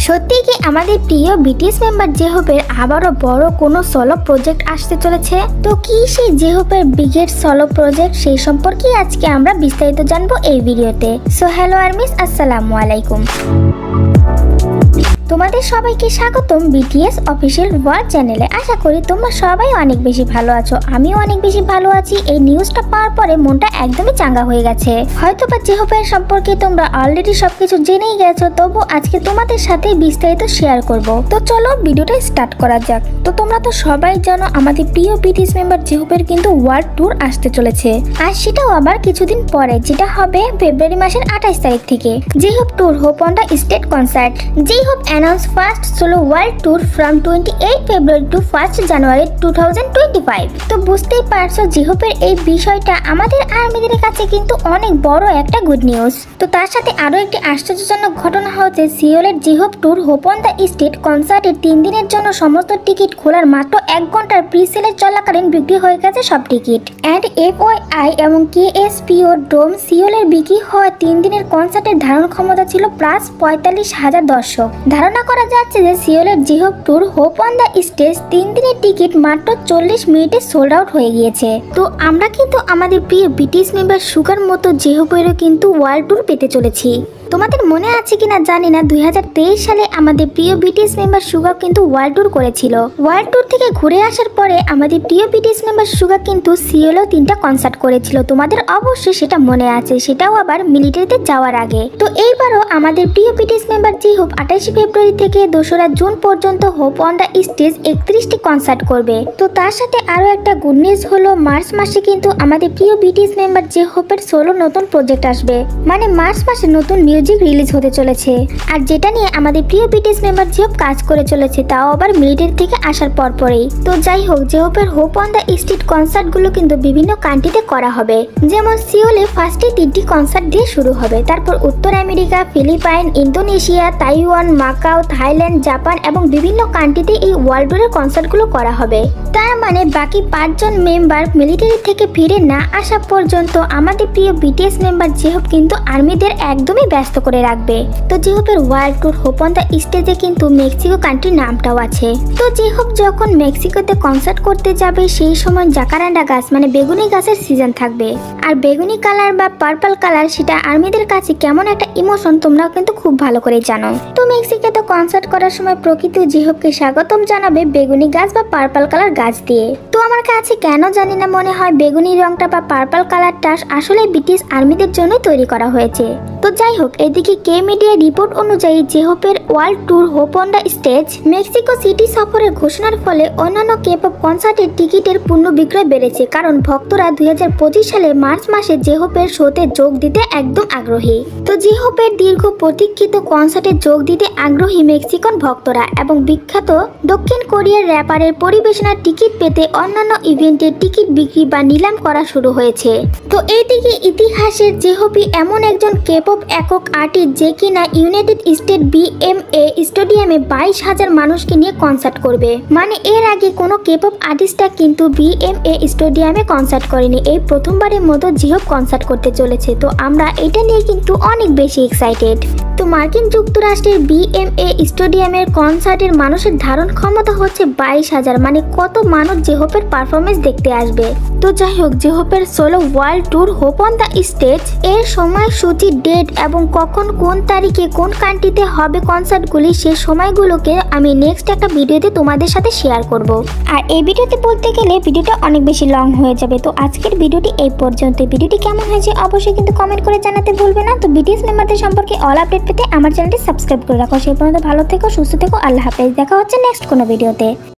সত্যি কি আমাদের প্রিয় বিটিএস মেম্বার জেহোপের আবারও বড় কোনো সলো প্রজেক্ট আসতে চলেছে? তো কি সেই জেহোপের বিগের সলো প্রজেক্ট, সেই সম্পর্কে আজকে আমরা বিস্তারিত জানবো এই ভিডিওতে। সো হ্যালো আর্মিস, আসসালামু আলাইকুম। তোমাদের সবাইকে স্বাগতম বিটিএস অফিসিয়াল ওয়ার্ল্ড চ্যানেলে। আশা করি তোমরা সবাই অনেক বেশি ভালো আছো, আমিও অনেক বেশি ভালো আছি। এই নিউজটা পাওয়ার পরে মনটা একদমই চাঙ্গা হয়ে গেছে। হয়তোবা জেহোপের সম্পর্কে তোমরা অলরেডি সবকিছু জেনেই গেছো, তবু আজকে তোমাদের সাথে বিস্তারিত শেয়ার করব। তো চলো ভিডিওটা স্টার্ট করা যাক। তো তোমরা তো সবাই জানো আমাদের প্রিয় বিটিএস মেম্বার জেহোপের কিন্তু ওয়ার্ল্ড ট্যুর আসতে চলেছে, আর সেটাও আবার কিছুদিন পরে, যেটা হবে ফেব্রুয়ারি মাসের 28 তারিখ থেকে। J-Hope tour hope on the stage concert. J-Hope announced first solo world tour from 28 February to 1st January 2025। তো বুঝতেই পারছো জেহোপের এই বিষয়টা আমাদের আর্মিদের কাছে কিন্তু অনেক বড় একটা গুড নিউজ। তো তার সাথে আরো একটি আশ্চর্যজনক ঘটনা হচ্ছে সিওলের J-Hope tour hope on the stage কনসার্টের 3 দিনের জন্য সমস্ত টিকিট খোলার মাত্র 1 ঘন্টার প্রি সেলের চলাকালীন বিক্রি হয়ে গেছে সব টিকিট। অ্যান্ড FYI এবং KSPO ডোম সিওলের বিক্রি হওয়া 3 দিনের কনসার্টের ধারণ ক্ষমতা ছিল প্লাস 45,000 দর্শক। ধারণা করা যাচ্ছে যে সিওলের J-Hope tour hope on the stage 3 দিনের টিকিট মাত্র 40 মিনিটে সোল্ড আউট হয়ে গিয়েছে। তো আমরা কিন্তু আমাদের প্রিয় বিটিএস মেম্বার সুগার মতো জেহোপেরও কিন্তু ওয়ার্ল্ড ট্যুর পেতে চলেছি। তোমাদের মনে আছে কিনা জানি না, 2023 সালে আমাদের প্রিয় বিটিএস মেম্বার সুগা কিন্তু ওয়ার্ল্ড ট্যুর করেছিল। ওয়ার্ল্ড ট্যুর থেকে ঘুরে আসার পরে আমাদের প্রিয় বিটিএস মেম্বার সুগা কিন্তু সিওলেও 3টা কনসার্ট করেছিল। তোমাদের অবশ্যই সেটা মনে আছে, সেটাও আবার মিলিটারিতে যাওয়ার আগে। তো এইবারও আমাদের প্রিয় বিটিএস মেম্বার জেহোপ 28 ফেব্রুয়ারি থেকে 2রা জুন পর্যন্ত হোপ অন দ্য স্টেজ 31টি কনসার্ট করবে। তো তার সাথে আরো একটা গুড নিউজ হলো মার্চ মাসে কিন্তু আমাদের প্রিয় বিটিএস মেম্বার জেহোপের সোলো নতুন প্রজেক্ট আসবে। মানে মার্চ মাসে নতুন মিউজিক রিলিজ হতে চলেছে, আর যেটা নিয়ে আমাদের প্রিয় বিটিএস মেম্বার জেহোপ কাজ করে চলেছে, তাও আবার মিলিটারি থেকে আসার পরেই। তো যাই হোক, জেহোপের hope on the street concert গুলো কিন্তু বিভিন্ন কান্ট্রিতে করা হবে। যেমন সিওলে ফার্স্টে 3টি কনসার্ট দিয়ে শুরু হবে, তারপর উত্তর America, Philippine, Indonesia, Taiwan, Macau, Thailand, Japan এবং বিভিন্ন কান্ট্রিতে এই ওয়ার্ল্ড ট্যুরের কনসার্ট গুলো করা হবে। তার মানে বাকি 5 জন মেম্বার মিলিটারি থেকে ফিরে না আসা পর্যন্ত আমাদের প্রিয় বিটিএস মেম্বার জেহোপ কিন্তু আর্মিদের একদমই ব্যস্ত করে রাখবে। তো জেহোপের world tour hope on the স্টেজে কিন্তু মেক্সিকো কান্ট্রির নামটাও আছে। তো জেহোপ যখন মেক্সিকোতে কনসার্ট করতে যাবে সেই সময় জাকারান্ডা গাছ মানে বেগুনি গাছের সিজন থাকবে। আর বেগুনি কালার বা পার্পল কালার সেটা আর্মিদের কাছে কেমন একটা ইমোশন তোমরাও কিন্তু খুব ভালো করে জানো। তো মেক্সিকোতে কনসার্ট করার সময় প্রকৃতি জেহোপকে স্বাগতম জানাবে বেগুনি গাছ বা পার্পল কালার গাছ দিয়ে। তো আমার কাছে কেন জানি না মনে হয় বেগুনি রংটা বা পার্পল কালারটা আসলে ব্রিটিশ আর্মিদের জন্যই তৈরি করা হয়েছে। তো যাই হোক, এদিকে কে মিডিয়া রিপোর্ট অনুযায়ী জেহোপের world tour hope on the stage Mexico city সফরের ঘোষণার ফলে অন্যান্য কেপপ কনসার্টের টিকিটের পূর্ণ বিক্রয় বেড়েছে, কারণ ভক্তরা 2025 সালে মার্চ মাসে জেহোপের শোতে যোগ দিতে একদম আগ্রহী। তো জেহোপের দীর্ঘ প্রতীক্ষিত কনসার্টে যোগ দিতে আগ্রহী মেক্সিকান ভক্তরা এবং বিখ্যাত দক্ষিণ কোরিয়ার র্যাপারের পরিবেশনার টিকিট পেতে অন্যান্য ইভেন্টের টিকিট বিক্রি বা নিলাম করা শুরু হয়েছে। তো এইদিকে ইতিহাসের জেহোপি এমন একজন কেপপ একক আর্টিস্ট যে কিনা ইউনাইটেড স্টেট BMA স্টেডিয়ামে 22,000 মানুষকে নিয়ে কনসার্ট করবে। মানে এর আগে কোনো কেপপ আর্টিস্টটা কিন্তু BMA স্টেডিয়ামে কনসার্ট করেনি, এই প্রথমবারের মতো জেহোপ কনসার্ট করতে চলেছে। তো আমরা এটা নিয়ে কিন্তু অনেক বেশি এক্সাইটেড। তো মার্কিন যুক্তরাষ্ট্রের BMA স্টেডিয়ামের কনসার্টের মানুষের ধারণ ক্ষমতা হচ্ছে 22,000। মানে কত মানুষ জেহোপের পারফরমেন্স দেখতে আসবে। তো যাই হোক, জেহোপের solo world tour hope on the stage এর সময়সূচি, ডেট এবং কখন কোন তারিখে কোন কান্ট্রিতে হবে কনসার্টগুলি, সেই সময়গুলোকে আমি নেক্সট একটা ভিডিওতে তোমাদের সাথে শেয়ার করব। আর এই ভিডিওতে বলতে গেলে ভিডিওটা অনেক বেশি লং হয়ে যাবে। তো আজকের ভিডিওটি এই পর্যন্ত। ভিডিওটি কেমন হয়েছে অবশ্যই কিন্তু কমেন্ট করে জানাতে ভুলবে না। তো বিটিএস মেম্বারদের সম্পর্কে অল আপডেট পেতে আমার চ্যানেলটি সাবস্ক্রাইব করে রাখো। সেই পর্যন্ত ভালো থেকো, সুস্থ থেকো, আল্লাহ হাফেজ। দেখা হচ্ছে নেক্সট কোনো ভিডিওতে।